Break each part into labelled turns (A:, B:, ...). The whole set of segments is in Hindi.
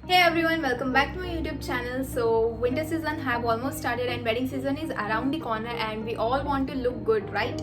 A: Hey everyone, welcome back to my YouTube channel. So winter season have almost started and wedding season is around the corner and we all want to look good, right?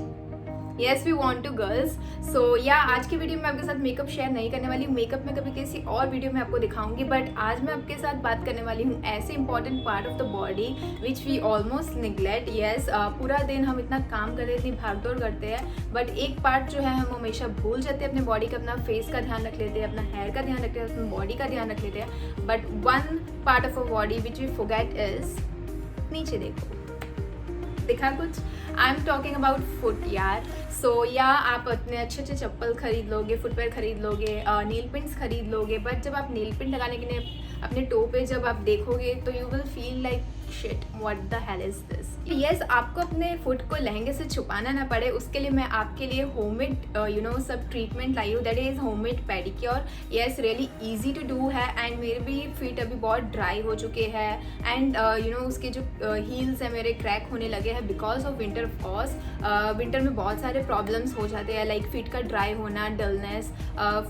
A: Yes, we want to girls. So आज की वीडियो में आपके साथ मेकअप शेयर नहीं करने वाली हूँ. मेकअप में कभी किसी और वीडियो में आपको दिखाऊंगी, बट आज मैं आपके साथ बात करने वाली हूँ ऐसे important part of the body which we almost neglect. Yes, पूरा दिन हम इतना काम करते हैं, इतनी भागदौड़ करते हैं, बट एक पार्ट जो है हम हमेशा भूल जाते हैं अपने बॉडी का. अपना फेस का ध्यान रख लेते हैं, अपना हेयर का ध्यान रखते हैं, अपनी बॉडी का ध्यान रख लेते हैं, but one part of a body which we forget is, नीचे देखो, दिखा कुछ? I am talking about foot यार. सो आप अपने अच्छे अच्छे चप्पल खरीद लोगे, फुटवेयर खरीद लोगे, नील पिंट्स खरीद लोगे, बट जब आप नील पिंट लगाने के लिए अपने टो पे जब आप देखोगे तो you will feel like shit, what the hell is this. Yes, आपको अपने फुट को लहंगे से छुपाना ना पड़े, उसके लिए मैं आपके लिए होममेड सब ट्रीटमेंट लाई हूँ. That is homemade pedicure. Yes, really easy to do है एंड मेरे भी फीट अभी बहुत ड्राई हो चुके हैं एंड उसके जो हील्स है मेरे क्रैक होने लगे हैं because of winter. Of course winter में बहुत सारे प्रॉब्लम्स हो जाते हैं, लाइक फीट का ड्राई होना, डलनेस,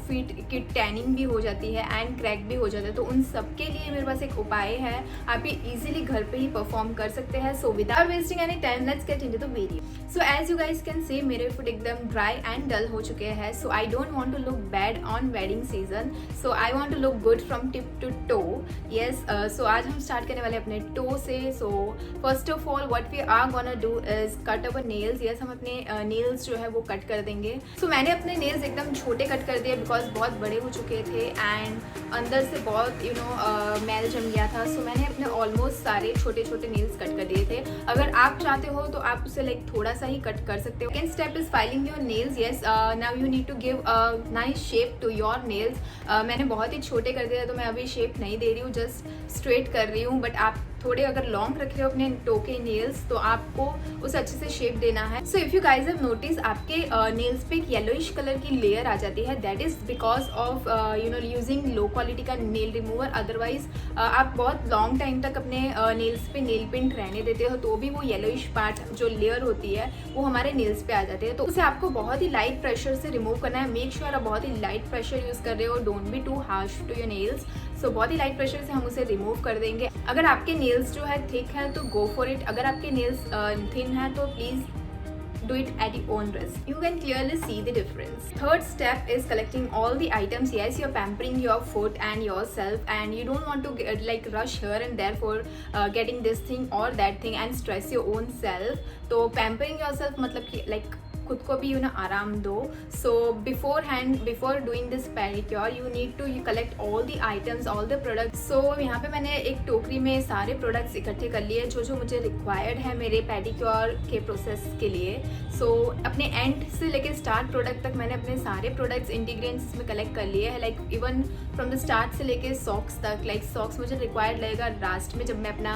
A: फीट की टैनिंग भी हो जाती है एंड क्रैक भी हो जाता है. तो उन सब के लिए मेरे पास एक उपाय है, आप ये इजीली घर पे ही परफॉर्म कर सकते हैं. So without wasting any time let's get into the video. So as you guys can see मेरे फुट एकदम ड्राई एंड डल हो चुके हैं. So I don't want to look bad on wedding season, so I want to look good from tip to toe. Yes, so आज हम स्टार्ट करने वाले अपने टो से. So first of all what we are gonna do is cut our nails. Yes, हम अपने नेल्स जो है वो कट कर देंगे. सो मैंने अपने नेल्स एकदम छोटे कट कर दिए बिकॉज बहुत बड़े हो चुके थे एंड अंदर से बहुत मैल जम गया था. सो मैंने अपने ऑलमोस्ट सारे छोटे छोटे नेल्स कट कर दिए थे. अगर आप चाहते हो तो आप उसे लाइक थोड़ा सा ही कट कर सकते हो. Second step is filing your nails. Yes, now you need to give a nice shape to your nails. मैंने बहुत ही छोटे कर दिए तो मैं अभी शेप नहीं दे रही हूँ, जस्ट स्ट्रेट कर रही हूँ. बट आप थोड़े अगर लॉन्ग रख रहे हो अपने टो के नेल्स तो आपको उसे अच्छे से शेप देना है. So if you guys have notice आपके नेल्स पे एक येलोइश कलर की लेयर आ जाती है. That is because of using low quality का नेल रिमूवर. अदरवाइज आप बहुत लॉन्ग टाइम तक अपने नेल्स पे नेल पेंट रहने देते हो तो भी वो येलोइश पार्ट जो लेयर होती है वो हमारे नेल्स पे आ जाते हैं. तो उसे आपको बहुत ही लाइट प्रेशर से रिमूव करना है. मेक श्योर आप बहुत ही लाइट प्रेशर यूज कर रहे हो, don't be too harsh to your nails. So बहुत ही लाइट प्रेशर से हम उसे रिमूव कर देंगे. अगर आपके नेल्स जो है थिक है तो गो फॉर इट. अगर आपके नेल्स थिन है तो please do it at your own risk. You can clearly see the difference. Third step is collecting all the items. Yes, you're pampering your foot and yourself and you don't want to like rush here and there for getting this thing or that thing and stress your own self. तो pampering yourself मतलब कि like खुद को भी आराम दो. So before doing this pedicure you need to collect all the items, all the products. So यहाँ पे मैंने एक टोकरी में सारे प्रोडक्ट्स इकट्ठे कर लिए जो जो मुझे रिक्वायर्ड है मेरे पेडिक्योर के प्रोसेस के लिए. सो अपने एंड से लेके स्टार्ट प्रोडक्ट तक मैंने अपने सारे प्रोडक्ट्स इंग्रेडिएंट्स इसमें कलेक्ट कर लिए हैं. Like even from the start से लेके सॉक्स तक. लाइक सॉक्स मुझे रिक्वायर्ड लगेगा लास्ट में जब मैं अपना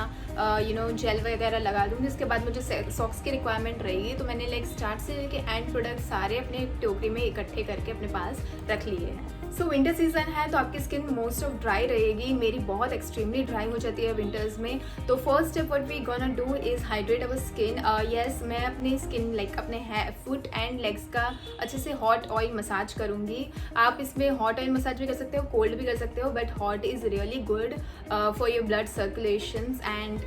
A: जेल वगैरह लगा दूँगी, उसके बाद मुझे सॉक्स की रिक्वायरमेंट रहेगी. तो मैंने लाइक स्टार्ट से लेके एंड प्रोडक्ट सारे अपने टोकरी में इकट्ठे करके अपने पास रख लिए हैं. सो विंटर सीजन है तो आपकी स्किन मोस्ट ऑफ ड्राई रहेगी. मेरी बहुत एक्सट्रीमली ड्राई हो जाती है विंटर्स में. तो first step what we gonna do is hydrate our skin. Yes, मैं अपनी स्किन लाइक अपने फुट एंड लेग्स का अच्छे से हॉट ऑयल मसाज करूँगी. आप इसमें हॉट ऑयल मसाज भी कर सकते हो, कोल्ड भी कर सकते हो, but hot is really good for your blood circulations and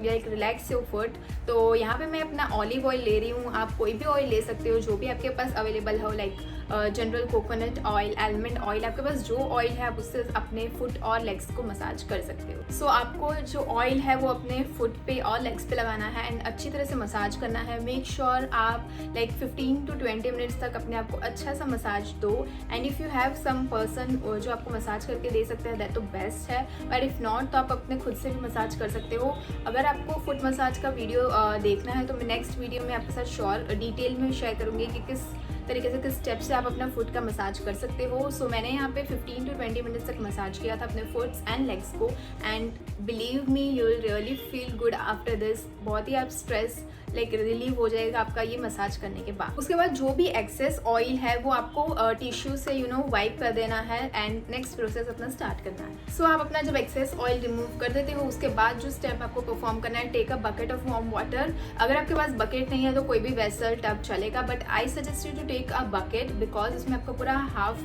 A: like relax your foot. तो यहाँ पे मैं अपना ऑलिव ऑयल ले रही हूँ. आप कोई भी ऑयल ले सकते हो जो भी आपके पास अवेलेबल हो, like general coconut oil, almond oil, आपके पास जो ऑयल है आप उससे अपने फुट और लेग्स को मसाज कर सकते हो. सो आपको जो ऑयल है वो अपने फुट पे और लेग्स पे लगाना है एंड अच्छी तरह से मसाज करना है. मेक श्योर आप लाइक 15 to 20 मिनट्स तक अपने आप को अच्छा सा मसाज दो. And if you have some person जो आपको मसाज करके दे सकते हैं दैट तो बेस्ट है, बट इफ़ नॉट तो आप अपने खुद से भी मसाज कर सकते हो. अगर आपको फुट मसाज का वीडियो देखना है तो मैं नेक्स्ट वीडियो में आपके साथ श्योर डिटेल में शेयर करूँगी कि किस तरीके से किस स्टेप से आप अपना फुट का मसाज कर सकते हो. सो मैंने यहाँ पे 15 to 20 मिनट्स तक मसाज किया था अपने फुट्स एंड लेग्स को and believe me you will really feel good after this. बहुत ही आप स्ट्रेस लाइक रिलीव हो जाएगा आपका ये मसाज करने के बाद. उसके बाद जो भी एक्सेस ऑयल है वो आपको टिश्यू से वाइप कर देना है एंड नेक्स्ट प्रोसेस अपना स्टार्ट करना है. सो आप अपना जब एक्सेस ऑयल रिमूव कर देते हो उसके बाद जो स्टेप आपको परफॉर्म करना है, take a bucket of warm water. अगर आपके पास बकेट नहीं है तो कोई भी वेसल टब चलेगा, but I suggest you to take a bucket because उसमें आपका पूरा हाफ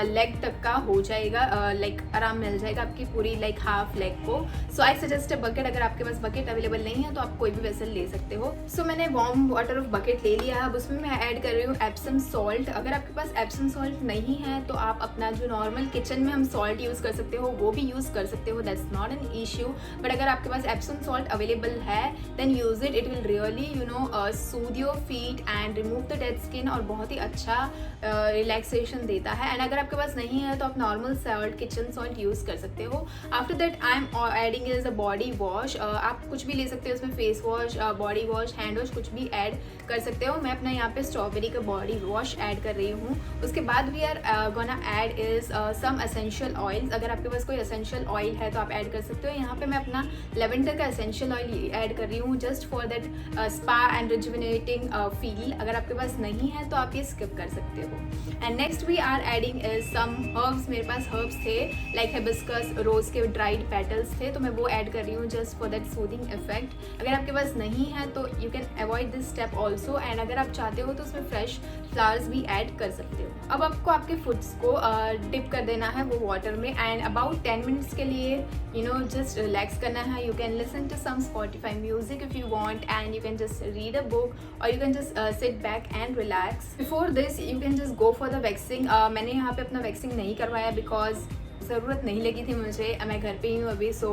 A: लेग तक का हो जाएगा, लाइक आराम मिल जाएगा आपकी पूरी लाइक हाफ लेग को। सो आई सजेस्ट अ बकेट। अगर आपके पास बकेट अवेलेबल नहीं है तो आप कोई भी वेसल ले सकते हो। सो मैंने वार्म वाटर ऑफ बकेट ले लिया है। अब उसमें मैं ऐड कर रही हूँ एप्सम सॉल्ट। अगर आपके पास एप्सम सॉल्ट नहीं है तो आप अपना जो नॉर्मल किचन में हम सॉल्ट यूज़ कर सकते हो वो भी यूज़ कर सकते हो, that's not an issue. But अगर आपके पास एप्सम सॉल्ट अवेलेबल है then use it, it will really soothe your feet and remove the dead skin और बहुत ही अच्छा रिलैक्सेशन देता है। एंड अगर आपके पास नहीं है तो आप normal salt, kitchen salt use कर सकते हो। After that I am adding is a body wash. आप कुछ भी ले सकते हो उसमें, face wash, body wash, hand wash, कुछ भी ऐड कर सकते हो। मैं अपना यहाँ पे स्ट्रॉबेरी का बॉडी वॉश ऐड कर रही हूँ। उसके बाद we are gonna add is some essential oils. अगर आपके पास कोई एसेंशियल ऑयल है तो आप ऐड कर सकते हो। यहाँ पे मैं अपना लेवेंडर का एसेंशियल ऑयल ऐड कर रही हूँ just for that spa and rejuvenating feel. अगर आपके पास नहीं है तो आप ये स्किप कर सकते हो। And next we are adding is some herbs. मेरे पास हर्ब्स थे लाइक हिबिस्कस, रोज के ड्राइड पेटल्स थे, तो मैं वो ऐड कर रही हूँ just for that soothing effect. अगर आपके पास नहीं है तो you can avoid this step also. And अगर आप चाहते हो तो उसमें फ्रेश फ्लावर्स भी ऐड कर सकते हो। अब आपको आपके फुट्स को डिप कर देना है वो वाटर में एंड अबाउट 10 मिनट्स के लिए जस्ट रिलैक्स करना है। You can listen to some Spotify music if you want and you can just read a book और you can just sit back and relax. Before this you can just go for the waxing. मैंने यहाँ पे अपना वैक्सिंग नहीं करवाया बिकॉज ज़रूरत नहीं लगी थी मुझे, मैं घर पे ही हूँ अभी, so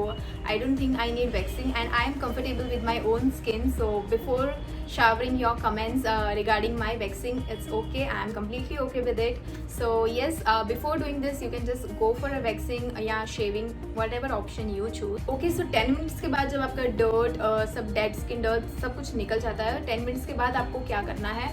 A: I don't think I need waxing and I am comfortable with my own skin. So before showering your comments regarding my waxing, it's okay, I am completely okay with it. So yes, before doing this you can just go for a waxing या shaving, whatever option you choose. Okay, so 10 minutes के बाद जब आपका dirt, सब dead skin dirt सब कुछ निकल जाता है, 10 minutes के बाद आपको क्या करना है,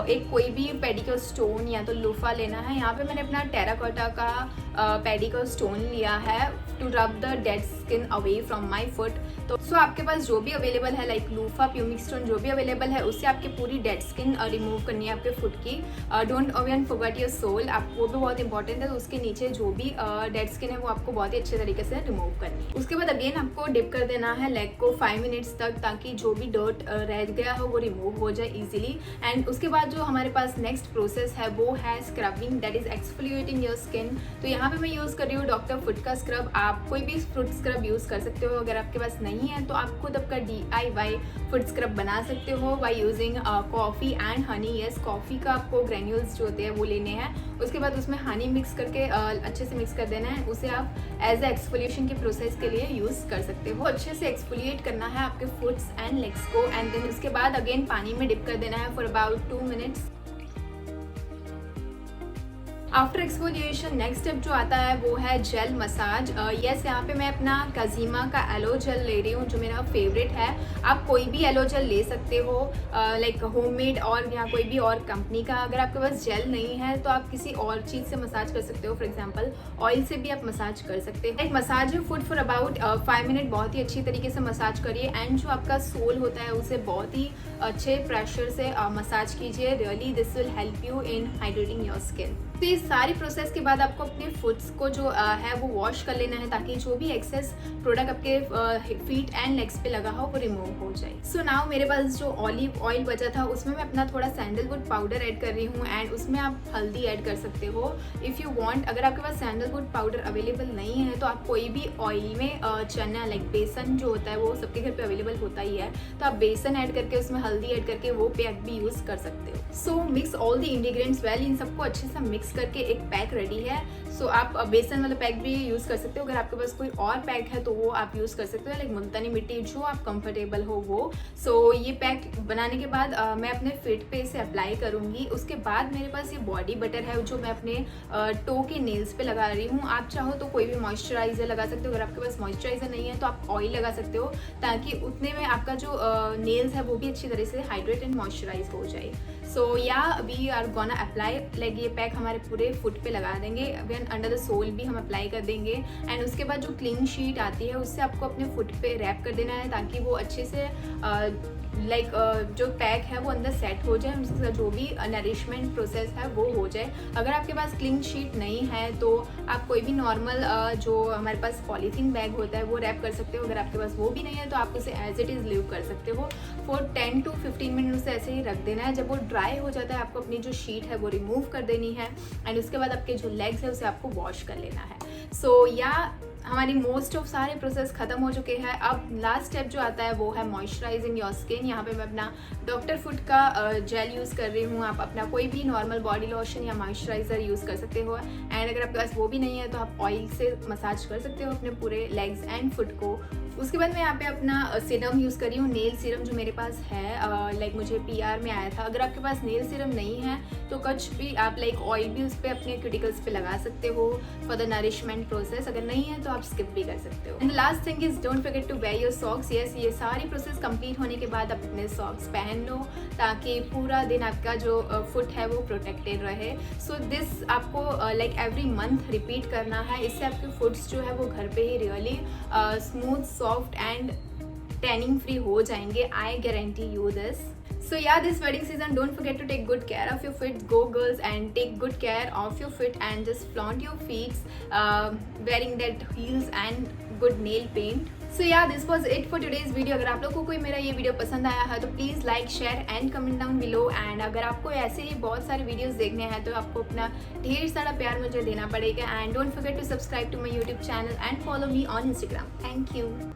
A: एक कोई भी पेडिक्योर स्टोन या तो लोफा लेना है। यहाँ पे मैंने अपना टेराकोटा का पेडिक्योर स्टोन लिया है to rub the dead skin away from my foot. तो सो आपके पास जो भी अवेलेबल है लाइक लूफा, प्यूमिक स्टोन, जो भी अवेलेबल है उससे आपकी पूरी डेड स्किन रिमूव करनी है आपके फुट की। Don't even forget your sole, आप वो भी बहुत इंपॉर्टेंट है। तो उसके नीचे जो भी डेड स्किन है वो आपको बहुत ही अच्छे तरीके से रिमूव करनी है। उसके बाद अगेन आपको डिप कर देना है लेग को 5 मिनट्स तक ताकि जो भी डर्ट रह गया हो वो रिमूव हो जाए इजीली। एंड उसके बाद जो हमारे पास नेक्स्ट प्रोसेस है वो है scrubbing, that is exfoliating your skin. तो यहाँ पे मैं यूज़ कर रही हूँ डॉक्टर फुट का स्क्रब। आप कोई भी फुट स्क्रब यूज़ कर सकते हो। अगर आपके पास नहीं है तो आप खुद आपका DIY फुट स्क्रब बना सकते हो by using coffee and honey. Yes, coffee का आपको ग्रेन्यूल्स जो होते हैं वो लेने हैं, उसके बाद उसमें हनी मिक्स करके अच्छे से मिक्स कर देना है। उसे आप एज ए एक्सफोलिएशन के प्रोसेस के लिए यूज़ कर सकते हो। अच्छे से एक्सफोलिएट करना है आपके फुट्स एंड लेग्स को एंड देन उसके बाद अगेन पानी में डिप कर देना है for about 2 minutes. After exfoliation next step जो आता है वो है जेल मसाज। यस, यहाँ पे मैं अपना काजीमा का एलो जेल ले रही हूँ जो मेरा फेवरेट है। आप कोई भी एलो जेल ले सकते हो लाइक होममेड और या कोई भी और कंपनी का। अगर आपके पास जेल नहीं है तो आप किसी और चीज़ से मसाज कर सकते हो, फॉर एग्जांपल ऑयल से भी आप मसाज कर सकते हो। Like massage your foot for about 5 minute, बहुत ही अच्छी तरीके से मसाज करिए एंड जो आपका सोल होता है उसे बहुत ही अच्छे प्रेशर से मसाज कीजिए। Really this will help you in hydrating your skin. तो इस सारी प्रोसेस के बाद आपको अपने फुट्स को जो है वो वॉश कर लेना है ताकि जो भी एक्सेस प्रोडक्ट आपके फीट एंड लेग्स पे लगा हो वो रिमूव हो जाए। सो नाउ मेरे पास जो ऑलिव ऑयल बचा था उसमें मैं अपना थोड़ा सैंडलवुड पाउडर ऐड कर रही हूँ एंड उसमें आप हल्दी ऐड कर सकते हो इफ़ यू वांट। अगर आपके पास सैंडलवुड पाउडर अवेलेबल नहीं है तो आप कोई भी ऑयल में चना लाइक बेसन जो होता है वो सबके घर पे अवेलेबल होता ही है, तो आप बेसन ऐड करके उसमें हल्दी ऐड करके वो पैक भी यूज़ कर सकते हो। So mix all the ingredients well, इन सबको अच्छे से मिक्स करके एक पैक रेडी है। सो आप बेसन वाला पैक भी यूज़ कर सकते हो। अगर आपके पास कोई और पैक है तो वो आप यूज़ कर सकते हो लाइक मुल्तानी मिट्टी, जो आप कंफर्टेबल हो वो। सो ये पैक बनाने के बाद मैं अपने फिट पे इसे अप्लाई करूँगी। उसके बाद मेरे पास ये बॉडी बटर है जो मैं अपने टो के नेल्स पे लगा रही हूँ। आप चाहो तो कोई भी मॉइस्चराइज़र लगा सकते हो। अगर आपके पास मॉइस्चराइज़र नहीं है तो आप ऑयल लगा सकते हो ताकि उतने में आपका जो नेल्स है वो भी अच्छी तरह से हाइड्रेट एंड मॉइस्चराइज हो जाए। सो या we are gonna apply like ये पैक हमारे पूरे फुट पे लगा देंगे, देन अंडर द सोल भी हम अप्लाई कर देंगे एंड उसके बाद जो क्लीन शीट आती है उससे आपको अपने फुट पे रैप कर देना है ताकि वो अच्छे से लाइक जो पैक है वो अंदर सेट हो जाए, उसका जो भी नरिशमेंट प्रोसेस है वो हो जाए। अगर आपके पास क्लीन शीट नहीं है तो आप कोई भी नॉर्मल जो हमारे पास पॉलीथीन बैग होता है वो रैप कर सकते हो। अगर आपके पास वो भी नहीं है तो आप उसे एज इट इज़ लीव कर सकते हो। फॉर 10 to 15 मिनट उसे ऐसे ही रख देना है। जब वो ड्राई हो जाता है आपको अपनी जो शीट है वो रिमूव कर देनी है एंड उसके बाद आपके जो लेग्स है उसे आपको वॉश कर लेना है। सो हमारी मोस्ट ऑफ सारे प्रोसेस खत्म हो चुके हैं। अब लास्ट स्टेप जो आता है वो है मॉइस्चराइजिंग योर स्किन। यहाँ पे मैं अपना डॉक्टर फूड का जेल यूज़ कर रही हूँ। आप अपना कोई भी नॉर्मल बॉडी लोशन या मॉइस्चराइज़र यूज़ कर सकते हो एंड अगर आपके पास वो भी नहीं है तो आप ऑयल से मसाज कर सकते हो अपने पूरे लेग्स एंड फुट को। उसके बाद मैं यहाँ पे अपना सीरम यूज़ कर रही हूँ, नेल सीरम जो मेरे पास है। लाइक मुझे PR में आया था। अगर आपके पास नेल सीरम नहीं है तो कुछ भी आप लाइक ऑयल भी उस पर अपने क्यूटिकल्स पे लगा सकते हो फॉर द नरिशमेंट प्रोसेस। अगर नहीं है तो आप स्किप भी कर सकते हो। And last thing is don't forget to wear your socks. Yes, ये सारी प्रोसेस कंप्लीट होने के बाद आप अपने सॉक्स पहन लो ताकि पूरा दिन आपका जो फुट है वो प्रोटेक्टेड रहे। सो दिस आपको लाइक एवरी मंथ रिपीट करना है। इससे आपके फुट्स जो है वो घर पे he really smooth, soft and tanning free हो जाएंगे। I guarantee you this. So yeah, this wedding season, don't forget to take good care of your feet. Go girls and take good care of your feet and just flaunt your feet wearing that heels and good nail paint. So yeah, this was it for today's video. अगर आप लोगों को कोई मेरा ये वीडियो पसंद आया है तो please like, share and comment down below. And अगर आपको ऐसे ही बहुत सारे वीडियोस देखने हैं तो आपको अपना ढेर सारा प्यार मुझे देना पड़ेगा। And don't forget to subscribe to my YouTube channel and follow me on Instagram. Thank you.